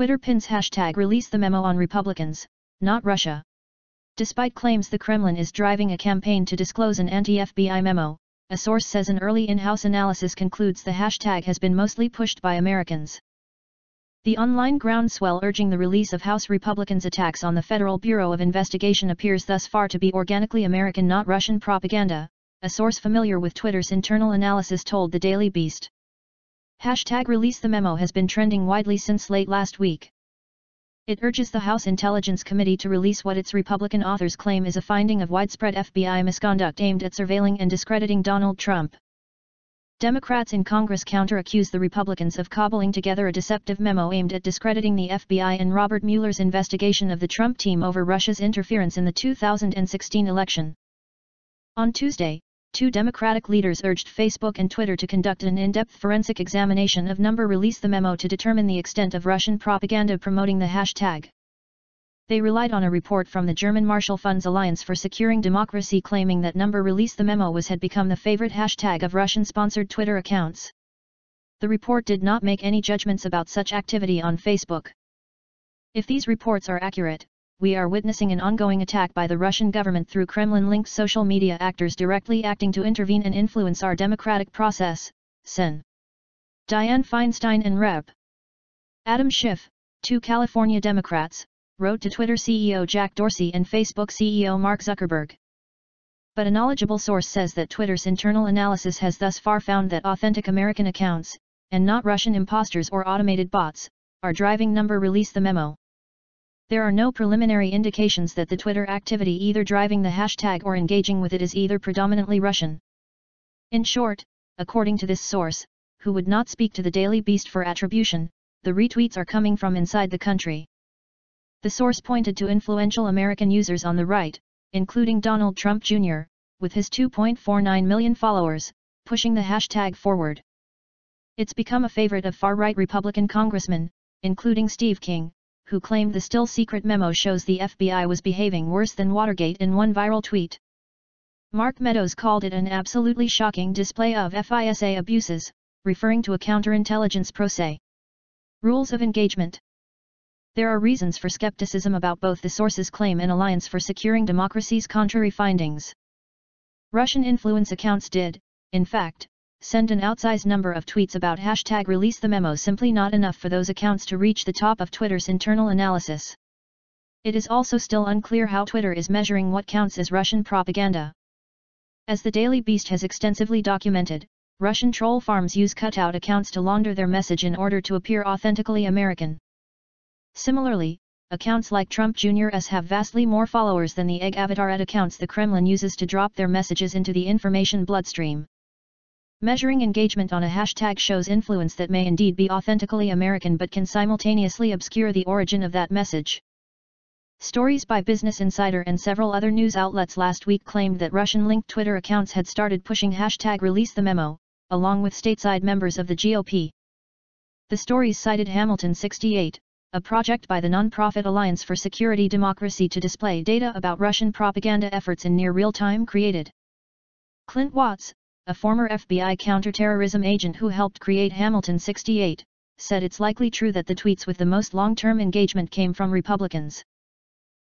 Twitter pins hashtag release the memo on Republicans, not Russia. Despite claims the Kremlin is driving a campaign to disclose an anti-FBI memo, a source says an early in-house analysis concludes the hashtag has been mostly pushed by Americans. The online groundswell urging the release of House Republicans' attacks on the Federal Bureau of Investigation appears thus far to be organically American, not Russian propaganda, a source familiar with Twitter's internal analysis told the Daily Beast. Hashtag release the memo has been trending widely since late last week. It urges the House Intelligence Committee to release what its Republican authors claim is a finding of widespread FBI misconduct aimed at surveilling and discrediting Donald Trump. Democrats in Congress counter-accuse the Republicans of cobbling together a deceptive memo aimed at discrediting the FBI and Robert Mueller's investigation of the Trump team over Russia's interference in the 2016 election. On Tuesday, two Democratic leaders urged Facebook and Twitter to conduct an in-depth forensic examination of Release the memo to determine the extent of Russian propaganda promoting the hashtag. They relied on a report from the German Marshall Fund's Alliance for Securing Democracy claiming that Release the memo had become the favorite hashtag of Russian-sponsored Twitter accounts. The report did not make any judgments about such activity on Facebook. If these reports are accurate, we are witnessing an ongoing attack by the Russian government through Kremlin-linked social media actors directly acting to intervene and influence our democratic process, Sen. Dianne Feinstein and Rep. Adam Schiff, two California Democrats, wrote to Twitter CEO Jack Dorsey and Facebook CEO Mark Zuckerberg. But a knowledgeable source says that Twitter's internal analysis has thus far found that authentic American accounts, and not Russian imposters or automated bots, are driving Release the memo. There are no preliminary indications that the Twitter activity either driving the hashtag or engaging with it is either predominantly Russian. In short, according to this source, who would not speak to the Daily Beast for attribution, the retweets are coming from inside the country. The source pointed to influential American users on the right, including Donald Trump Jr., with his 2.49 million followers, pushing the hashtag forward. It's become a favorite of far-right Republican congressmen, including Steve King, who claimed the still-secret memo shows the FBI was behaving worse than Watergate in one viral tweet. Mark Meadows called it an absolutely shocking display of FISA abuses, referring to a counterintelligence procès. Rules of engagement. There are reasons for skepticism about both the source's claim and Alliance for Securing Democracy's contrary findings. Russian influence accounts did, in fact, send an outsized number of tweets about hashtag release the memo, simply not enough for those accounts to reach the top of Twitter's internal analysis. It is also still unclear how Twitter is measuring what counts as Russian propaganda. As the Daily Beast has extensively documented, Russian troll farms use cutout accounts to launder their message in order to appear authentically American. Similarly, accounts like Trump Jr.'s have vastly more followers than the egg avatar ad accounts the Kremlin uses to drop their messages into the information bloodstream. Measuring engagement on a hashtag shows influence that may indeed be authentically American but can simultaneously obscure the origin of that message. Stories by Business Insider and several other news outlets last week claimed that Russian-linked Twitter accounts had started pushing hashtag release the memo, along with stateside members of the GOP. The stories cited Hamilton 68, a project by the nonprofit Alliance for Security Democracy to display data about Russian propaganda efforts in near real-time created. Clint Watts, a former FBI counterterrorism agent who helped create Hamilton 68, said it's likely true that the tweets with the most long-term engagement came from Republicans.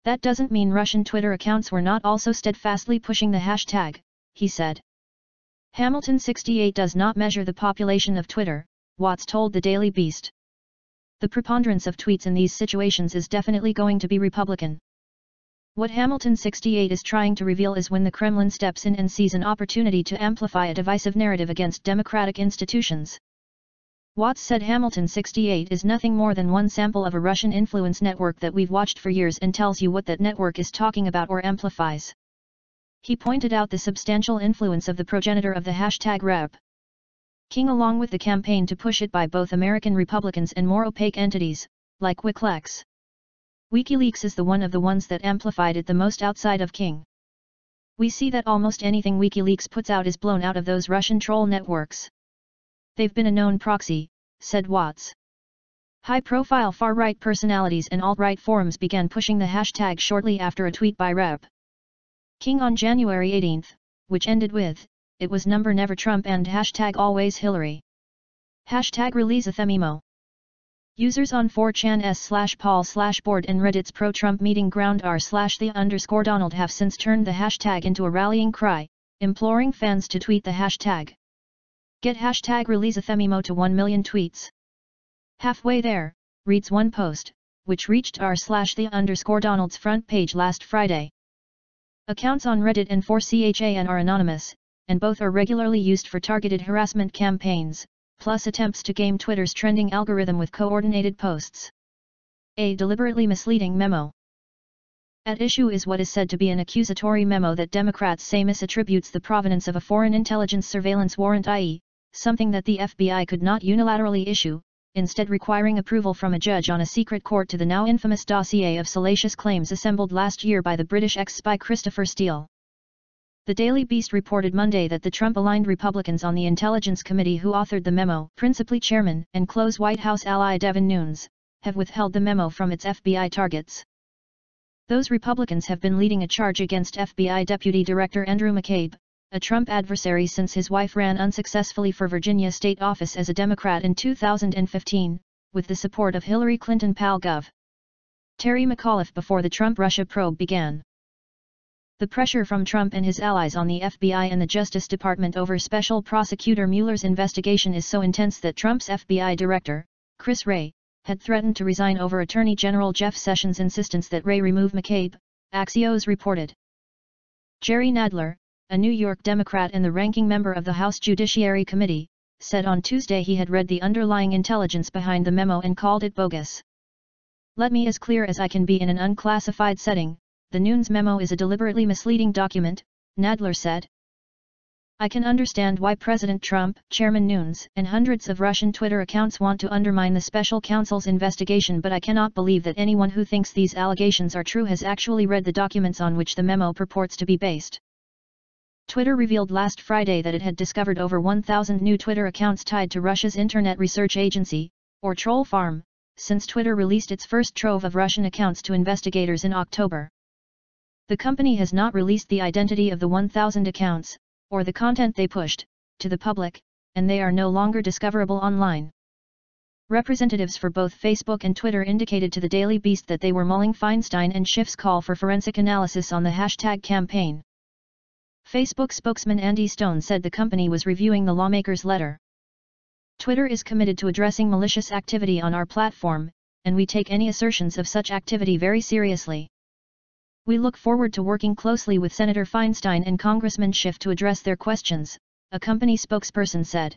That doesn't mean Russian Twitter accounts were not also steadfastly pushing the hashtag, he said. Hamilton 68 does not measure the population of Twitter, Watts told the Daily Beast. The preponderance of tweets in these situations is definitely going to be Republican. What Hamilton 68 is trying to reveal is when the Kremlin steps in and sees an opportunity to amplify a divisive narrative against democratic institutions. Watts said Hamilton 68 is nothing more than one sample of a Russian influence network that we've watched for years and tells you what that network is talking about or amplifies. He pointed out the substantial influence of the progenitor of the hashtag Rep. King along with the campaign to push it by both American Republicans and more opaque entities, like WikiLeaks. WikiLeaks is one of the ones that amplified it the most outside of King. We see that almost anything WikiLeaks puts out is blown out of those Russian troll networks. They've been a known proxy, said Watts. High-profile far-right personalities and alt-right forums began pushing the hashtag shortly after a tweet by Rep. King on January 18, which ended with, "It was never Trump and hashtag always Hillary. Hashtag release the memo." Users on 4chan/Paul/board and Reddit's pro-Trump meeting ground r/the_Donald have since turned the hashtag into a rallying cry, imploring fans to tweet the hashtag. Get hashtag #ReleaseAthememo to 1 million tweets. Halfway there, reads one post, which reached r/the_Donald's front page last Friday. Accounts on Reddit and 4chan are anonymous, and both are regularly used for targeted harassment campaigns, plus attempts to game Twitter's trending algorithm with coordinated posts. A deliberately misleading memo. At issue is what is said to be an accusatory memo that Democrats say misattributes the provenance of a foreign intelligence surveillance warrant, i.e., something that the FBI could not unilaterally issue, instead requiring approval from a judge on a secret court to the now infamous dossier of salacious claims assembled last year by the British ex-spy Christopher Steele. The Daily Beast reported Monday that the Trump-aligned Republicans on the Intelligence Committee who authored the memo, principally Chairman and close White House ally Devin Nunes, have withheld the memo from its FBI targets. Those Republicans have been leading a charge against FBI Deputy Director Andrew McCabe, a Trump adversary since his wife ran unsuccessfully for Virginia state office as a Democrat in 2015, with the support of Hillary Clinton pal Gov. Terry McAuliffe before the Trump-Russia probe began. The pressure from Trump and his allies on the FBI and the Justice Department over Special Prosecutor Mueller's investigation is so intense that Trump's FBI director, Chris Wray, had threatened to resign over Attorney General Jeff Sessions' insistence that Wray remove McCabe, Axios reported. Jerry Nadler, a New York Democrat and the ranking member of the House Judiciary Committee, said on Tuesday he had read the underlying intelligence behind the memo and called it bogus. Let me as clear as I can be in an unclassified setting. The Nunes memo is a deliberately misleading document, Nadler said. I can understand why President Trump, Chairman Nunes, and hundreds of Russian Twitter accounts want to undermine the special counsel's investigation, but I cannot believe that anyone who thinks these allegations are true has actually read the documents on which the memo purports to be based. Twitter revealed last Friday that it had discovered over 1,000 new Twitter accounts tied to Russia's Internet Research Agency, or Troll Farm, since Twitter released its first trove of Russian accounts to investigators in October. The company has not released the identity of the 1,000 accounts, or the content they pushed, to the public, and they are no longer discoverable online. Representatives for both Facebook and Twitter indicated to the Daily Beast that they were mulling Feinstein and Schiff's call for forensic analysis on the hashtag campaign. Facebook spokesman Andy Stone said the company was reviewing the lawmaker's letter. Twitter is committed to addressing malicious activity on our platform, and we take any assertions of such activity very seriously. We look forward to working closely with Senator Feinstein and Congressman Schiff to address their questions, a company spokesperson said.